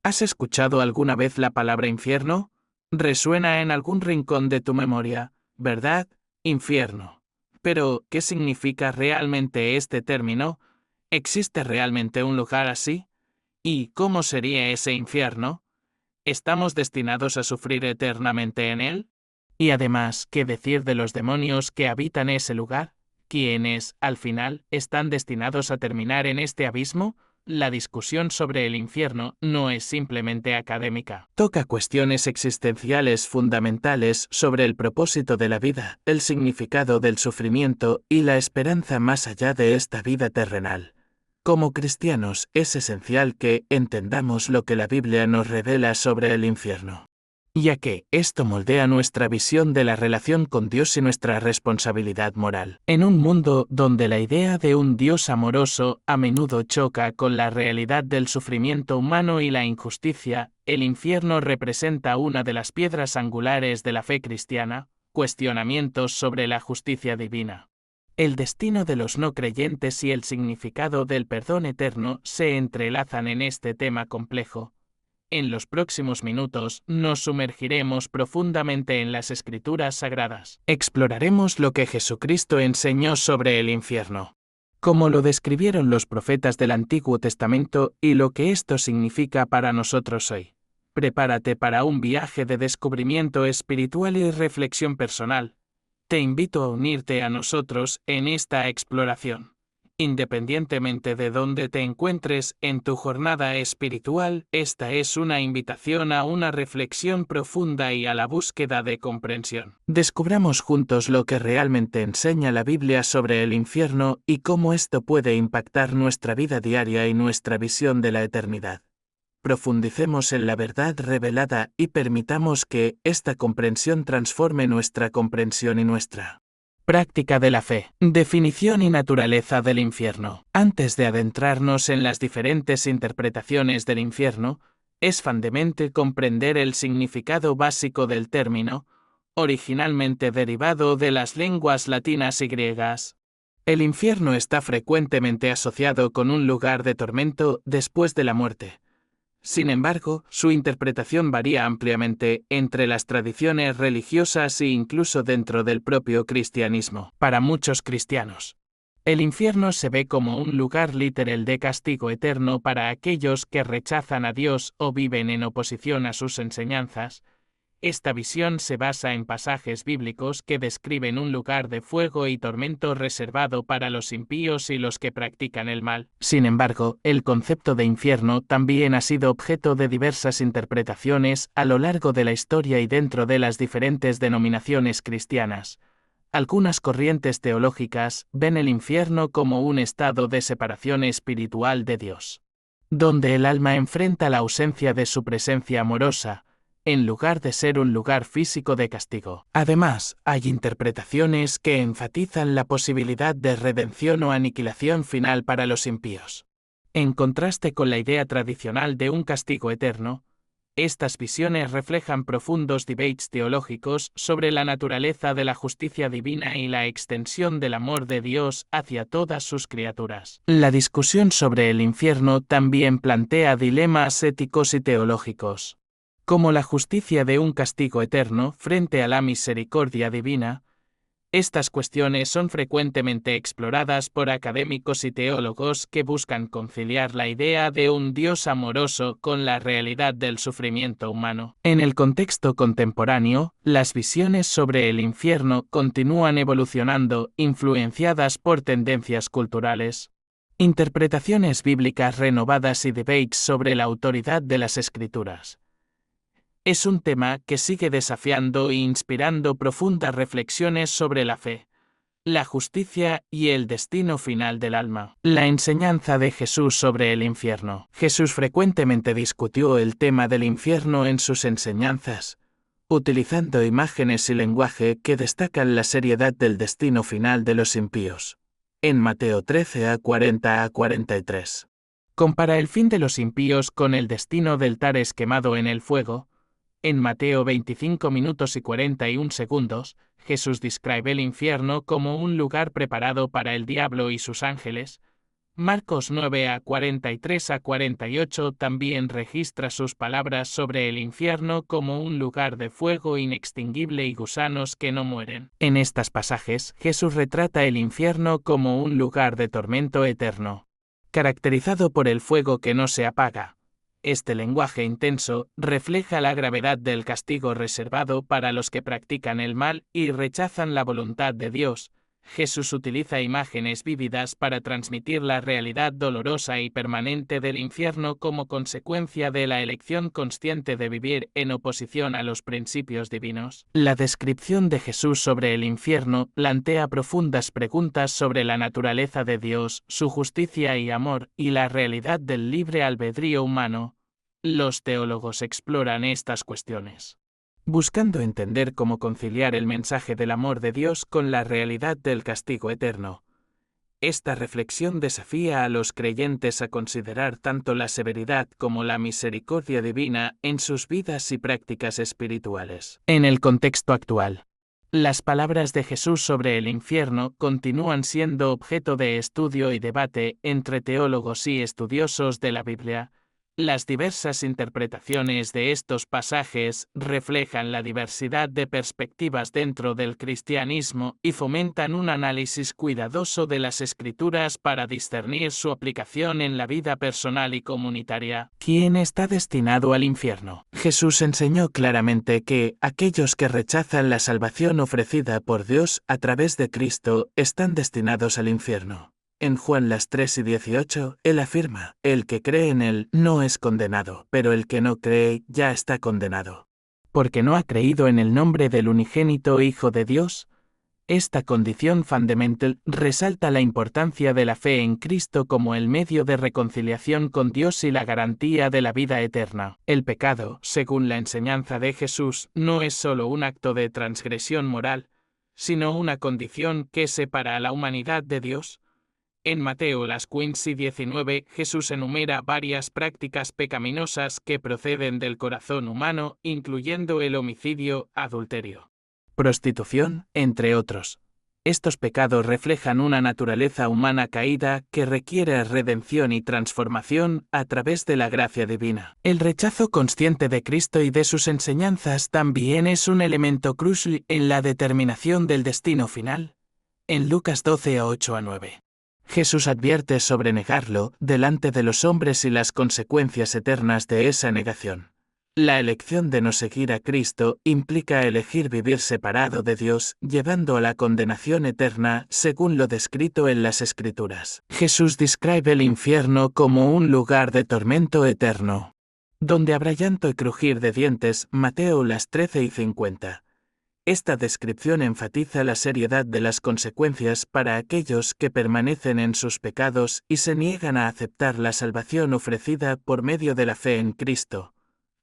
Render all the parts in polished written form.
¿Has escuchado alguna vez la palabra infierno? Resuena en algún rincón de tu memoria, ¿verdad? Infierno. Pero, ¿qué significa realmente este término? ¿Existe realmente un lugar así? ¿Y cómo sería ese infierno? ¿Estamos destinados a sufrir eternamente en él? Y además, ¿qué decir de los demonios que habitan ese lugar? ¿Quiénes, al final, están destinados a terminar en este abismo? La discusión sobre el infierno no es simplemente académica. Toca cuestiones existenciales fundamentales sobre el propósito de la vida, el significado del sufrimiento y la esperanza más allá de esta vida terrenal. Como cristianos, es esencial que entendamos lo que la Biblia nos revela sobre el infierno, ya que esto moldea nuestra visión de la relación con Dios y nuestra responsabilidad moral. En un mundo donde la idea de un Dios amoroso a menudo choca con la realidad del sufrimiento humano y la injusticia, el infierno representa una de las piedras angulares de la fe cristiana, cuestionamientos sobre la justicia divina. El destino de los no creyentes y el significado del perdón eterno se entrelazan en este tema complejo. En los próximos minutos nos sumergiremos profundamente en las Escrituras Sagradas. Exploraremos lo que Jesucristo enseñó sobre el infierno, cómo lo describieron los profetas del Antiguo Testamento y lo que esto significa para nosotros hoy. Prepárate para un viaje de descubrimiento espiritual y reflexión personal. Te invito a unirte a nosotros en esta exploración. Independientemente de dónde te encuentres en tu jornada espiritual, esta es una invitación a una reflexión profunda y a la búsqueda de comprensión. Descubramos juntos lo que realmente enseña la Biblia sobre el infierno y cómo esto puede impactar nuestra vida diaria y nuestra visión de la eternidad. Profundicemos en la verdad revelada y permitamos que esta comprensión transforme nuestra comprensión y nuestra práctica de la fe. Definición y naturaleza del infierno. Antes de adentrarnos en las diferentes interpretaciones del infierno, es fundamental comprender el significado básico del término, originalmente derivado de las lenguas latinas y griegas. El infierno está frecuentemente asociado con un lugar de tormento después de la muerte. Sin embargo, su interpretación varía ampliamente entre las tradiciones religiosas e incluso dentro del propio cristianismo. Para muchos cristianos, el infierno se ve como un lugar literal de castigo eterno para aquellos que rechazan a Dios o viven en oposición a sus enseñanzas. Esta visión se basa en pasajes bíblicos que describen un lugar de fuego y tormento reservado para los impíos y los que practican el mal. Sin embargo, el concepto de infierno también ha sido objeto de diversas interpretaciones a lo largo de la historia y dentro de las diferentes denominaciones cristianas. Algunas corrientes teológicas ven el infierno como un estado de separación espiritual de Dios, donde el alma enfrenta la ausencia de su presencia amorosa, en lugar de ser un lugar físico de castigo. Además, hay interpretaciones que enfatizan la posibilidad de redención o aniquilación final para los impíos. En contraste con la idea tradicional de un castigo eterno, estas visiones reflejan profundos debates teológicos sobre la naturaleza de la justicia divina y la extensión del amor de Dios hacia todas sus criaturas. La discusión sobre el infierno también plantea dilemas éticos y teológicos, como la justicia de un castigo eterno frente a la misericordia divina. Estas cuestiones son frecuentemente exploradas por académicos y teólogos que buscan conciliar la idea de un Dios amoroso con la realidad del sufrimiento humano. En el contexto contemporáneo, las visiones sobre el infierno continúan evolucionando, influenciadas por tendencias culturales, interpretaciones bíblicas renovadas y debates sobre la autoridad de las Escrituras. Es un tema que sigue desafiando e inspirando profundas reflexiones sobre la fe, la justicia y el destino final del alma. La enseñanza de Jesús sobre el infierno. Jesús frecuentemente discutió el tema del infierno en sus enseñanzas, utilizando imágenes y lenguaje que destacan la seriedad del destino final de los impíos. En Mateo 13 40 a 43. Compara el fin de los impíos con el destino del Tares quemado en el fuego. En Mateo 25 minutos y 41 segundos, Jesús describe el infierno como un lugar preparado para el diablo y sus ángeles. Marcos 9 a 43 a 48 también registra sus palabras sobre el infierno como un lugar de fuego inextinguible y gusanos que no mueren. En estos pasajes, Jesús retrata el infierno como un lugar de tormento eterno, caracterizado por el fuego que no se apaga. Este lenguaje intenso refleja la gravedad del castigo reservado para los que practican el mal y rechazan la voluntad de Dios. Jesús utiliza imágenes vívidas para transmitir la realidad dolorosa y permanente del infierno como consecuencia de la elección consciente de vivir en oposición a los principios divinos. La descripción de Jesús sobre el infierno plantea profundas preguntas sobre la naturaleza de Dios, su justicia y amor, y la realidad del libre albedrío humano. Los teólogos exploran estas cuestiones, buscando entender cómo conciliar el mensaje del amor de Dios con la realidad del castigo eterno. Esta reflexión desafía a los creyentes a considerar tanto la severidad como la misericordia divina en sus vidas y prácticas espirituales. En el contexto actual, las palabras de Jesús sobre el infierno continúan siendo objeto de estudio y debate entre teólogos y estudiosos de la Biblia. Las diversas interpretaciones de estos pasajes reflejan la diversidad de perspectivas dentro del cristianismo y fomentan un análisis cuidadoso de las Escrituras para discernir su aplicación en la vida personal y comunitaria. ¿Quién está destinado al infierno? Jesús enseñó claramente que aquellos que rechazan la salvación ofrecida por Dios a través de Cristo están destinados al infierno. En Juan 3:18, él afirma, el que cree en él no es condenado, pero el que no cree ya está condenado, porque no ha creído en el nombre del unigénito Hijo de Dios. Esta condición fundamental resalta la importancia de la fe en Cristo como el medio de reconciliación con Dios y la garantía de la vida eterna. El pecado, según la enseñanza de Jesús, no es solo un acto de transgresión moral, sino una condición que separa a la humanidad de Dios. En Mateo 15:19, Jesús enumera varias prácticas pecaminosas que proceden del corazón humano, incluyendo el homicidio, adulterio, prostitución, entre otros. Estos pecados reflejan una naturaleza humana caída que requiere redención y transformación a través de la gracia divina. El rechazo consciente de Cristo y de sus enseñanzas también es un elemento crucial en la determinación del destino final. En Lucas 12:8-9. Jesús advierte sobre negarlo delante de los hombres y las consecuencias eternas de esa negación. La elección de no seguir a Cristo implica elegir vivir separado de Dios, llevando a la condenación eterna, según lo descrito en las Escrituras. Jesús describe el infierno como un lugar de tormento eterno, donde habrá llanto y crujir de dientes, Mateo 13:50. Esta descripción enfatiza la seriedad de las consecuencias para aquellos que permanecen en sus pecados y se niegan a aceptar la salvación ofrecida por medio de la fe en Cristo.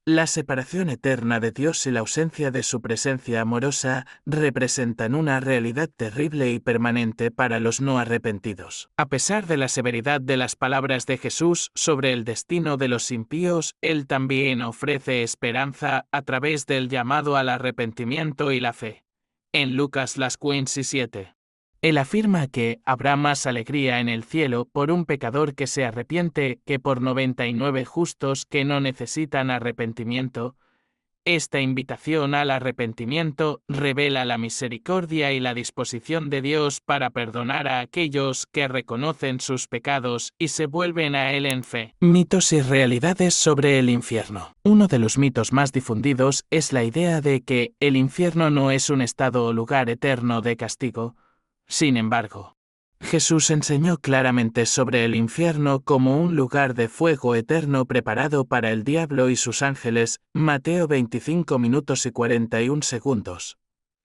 La separación eterna de Dios y la ausencia de su presencia amorosa representan una realidad terrible y permanente para los no arrepentidos. A pesar de la severidad de las palabras de Jesús sobre el destino de los impíos, Él también ofrece esperanza a través del llamado al arrepentimiento y la fe. En Lucas 15:7. Él afirma que habrá más alegría en el cielo por un pecador que se arrepiente que por 99 justos que no necesitan arrepentimiento. Esta invitación al arrepentimiento revela la misericordia y la disposición de Dios para perdonar a aquellos que reconocen sus pecados y se vuelven a Él en fe. Mitos y realidades sobre el infierno. Uno de los mitos más difundidos es la idea de que el infierno no es un estado o lugar eterno de castigo. Sin embargo, Jesús enseñó claramente sobre el infierno como un lugar de fuego eterno preparado para el diablo y sus ángeles, Mateo 25:41.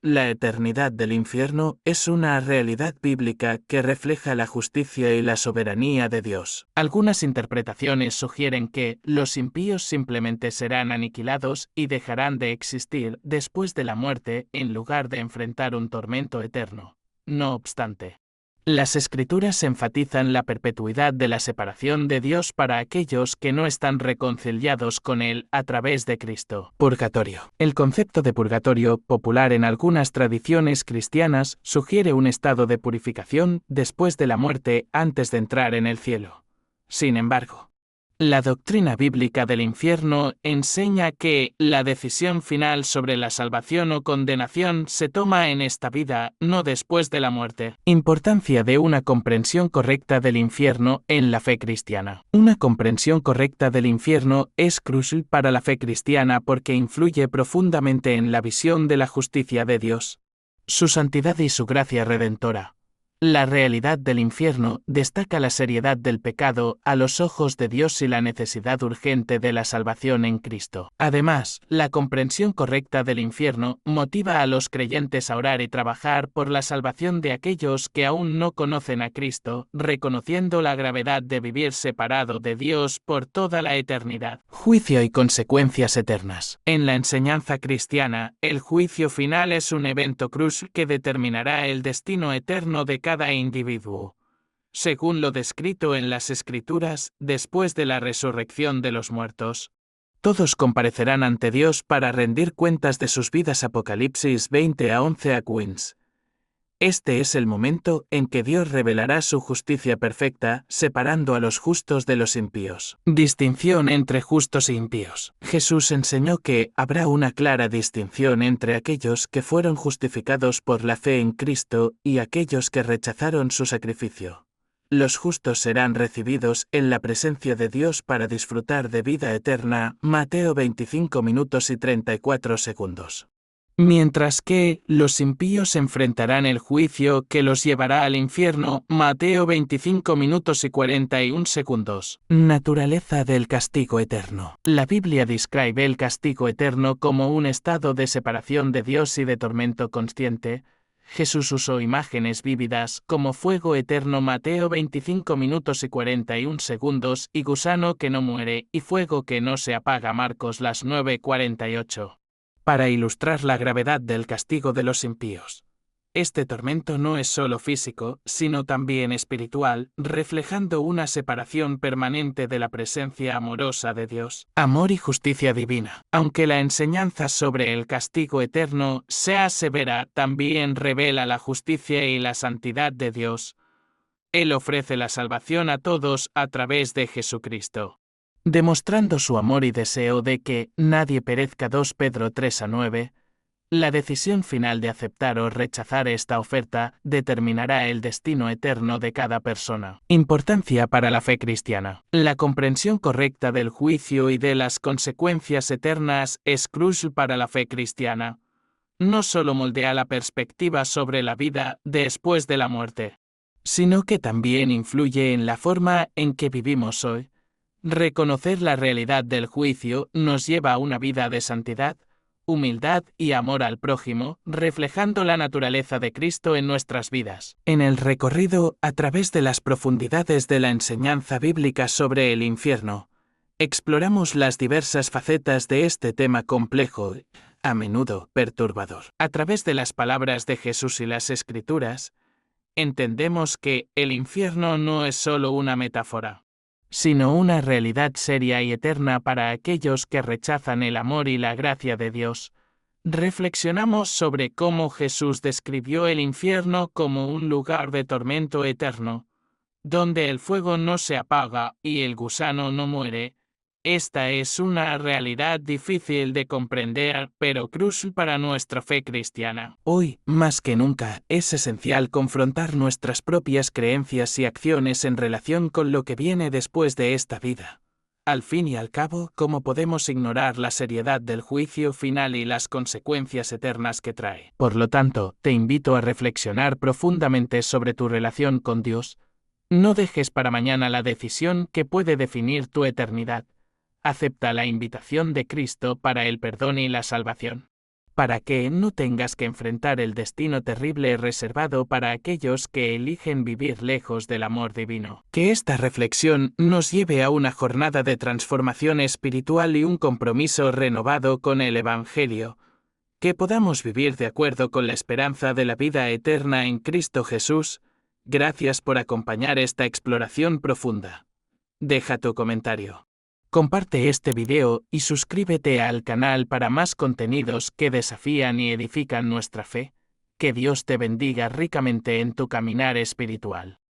La eternidad del infierno es una realidad bíblica que refleja la justicia y la soberanía de Dios. Algunas interpretaciones sugieren que los impíos simplemente serán aniquilados y dejarán de existir después de la muerte en lugar de enfrentar un tormento eterno. No obstante, Las Escrituras enfatizan la perpetuidad de la separación de Dios para aquellos que no están reconciliados con Él a través de Cristo. Purgatorio. El concepto de purgatorio, popular en algunas tradiciones cristianas, sugiere un estado de purificación después de la muerte antes de entrar en el cielo. Sin embargo, la doctrina bíblica del infierno enseña que la decisión final sobre la salvación o condenación se toma en esta vida, no después de la muerte. Importancia de una comprensión correcta del infierno en la fe cristiana. Una comprensión correcta del infierno es crucial para la fe cristiana porque influye profundamente en la visión de la justicia de Dios, su santidad y su gracia redentora. La realidad del infierno destaca la seriedad del pecado a los ojos de Dios y la necesidad urgente de la salvación en Cristo. Además, la comprensión correcta del infierno motiva a los creyentes a orar y trabajar por la salvación de aquellos que aún no conocen a Cristo, reconociendo la gravedad de vivir separado de Dios por toda la eternidad. Juicio y consecuencias eternas. En la enseñanza cristiana, el juicio final es un evento crucial que determinará el destino eterno de cada individuo. Según lo descrito en las Escrituras, después de la resurrección de los muertos, todos comparecerán ante Dios para rendir cuentas de sus vidas. Apocalipsis 20:11 a Queens. Este es el momento en que Dios revelará su justicia perfecta, separando a los justos de los impíos. Distinción entre justos e impíos. Jesús enseñó que habrá una clara distinción entre aquellos que fueron justificados por la fe en Cristo y aquellos que rechazaron su sacrificio. Los justos serán recibidos en la presencia de Dios para disfrutar de vida eterna. Mateo 25 minutos y 34 segundos. Mientras que los impíos enfrentarán el juicio que los llevará al infierno. Mateo 25 minutos y 41 segundos. Naturaleza del castigo eterno. La Biblia describe el castigo eterno como un estado de separación de Dios y de tormento consciente. Jesús usó imágenes vívidas como fuego eterno. Mateo 25 minutos y 41 segundos y gusano que no muere y fuego que no se apaga. Marcos las 9:48. Para ilustrar la gravedad del castigo de los impíos. Este tormento no es solo físico, sino también espiritual, reflejando una separación permanente de la presencia amorosa de Dios. Amor y justicia divina. Aunque la enseñanza sobre el castigo eterno sea severa, también revela la justicia y la santidad de Dios. Él ofrece la salvación a todos a través de Jesucristo, demostrando su amor y deseo de que nadie perezca. 2 Pedro 3:9. La decisión final de aceptar o rechazar esta oferta determinará el destino eterno de cada persona. Importancia para la fe cristiana. La comprensión correcta del juicio y de las consecuencias eternas es crucial para la fe cristiana. No solo moldea la perspectiva sobre la vida después de la muerte, sino que también influye en la forma en que vivimos hoy. Reconocer la realidad del juicio nos lleva a una vida de santidad, humildad y amor al prójimo, reflejando la naturaleza de Cristo en nuestras vidas. En el recorrido a través de las profundidades de la enseñanza bíblica sobre el infierno, exploramos las diversas facetas de este tema complejo, a menudo perturbador. A través de las palabras de Jesús y las Escrituras, entendemos que el infierno no es solo una metáfora, sino una realidad seria y eterna para aquellos que rechazan el amor y la gracia de Dios. Reflexionamos sobre cómo Jesús describió el infierno como un lugar de tormento eterno, donde el fuego no se apaga y el gusano no muere. Esta es una realidad difícil de comprender, pero crucial para nuestra fe cristiana. Hoy, más que nunca, es esencial confrontar nuestras propias creencias y acciones en relación con lo que viene después de esta vida. Al fin y al cabo, ¿cómo podemos ignorar la seriedad del juicio final y las consecuencias eternas que trae? Por lo tanto, te invito a reflexionar profundamente sobre tu relación con Dios. No dejes para mañana la decisión que puede definir tu eternidad. Acepta la invitación de Cristo para el perdón y la salvación, para que no tengas que enfrentar el destino terrible reservado para aquellos que eligen vivir lejos del amor divino. Que esta reflexión nos lleve a una jornada de transformación espiritual y un compromiso renovado con el Evangelio. Que podamos vivir de acuerdo con la esperanza de la vida eterna en Cristo Jesús. Gracias por acompañar esta exploración profunda. Deja tu comentario. Comparte este video y suscríbete al canal para más contenidos que desafían y edifican nuestra fe. Que Dios te bendiga ricamente en tu caminar espiritual.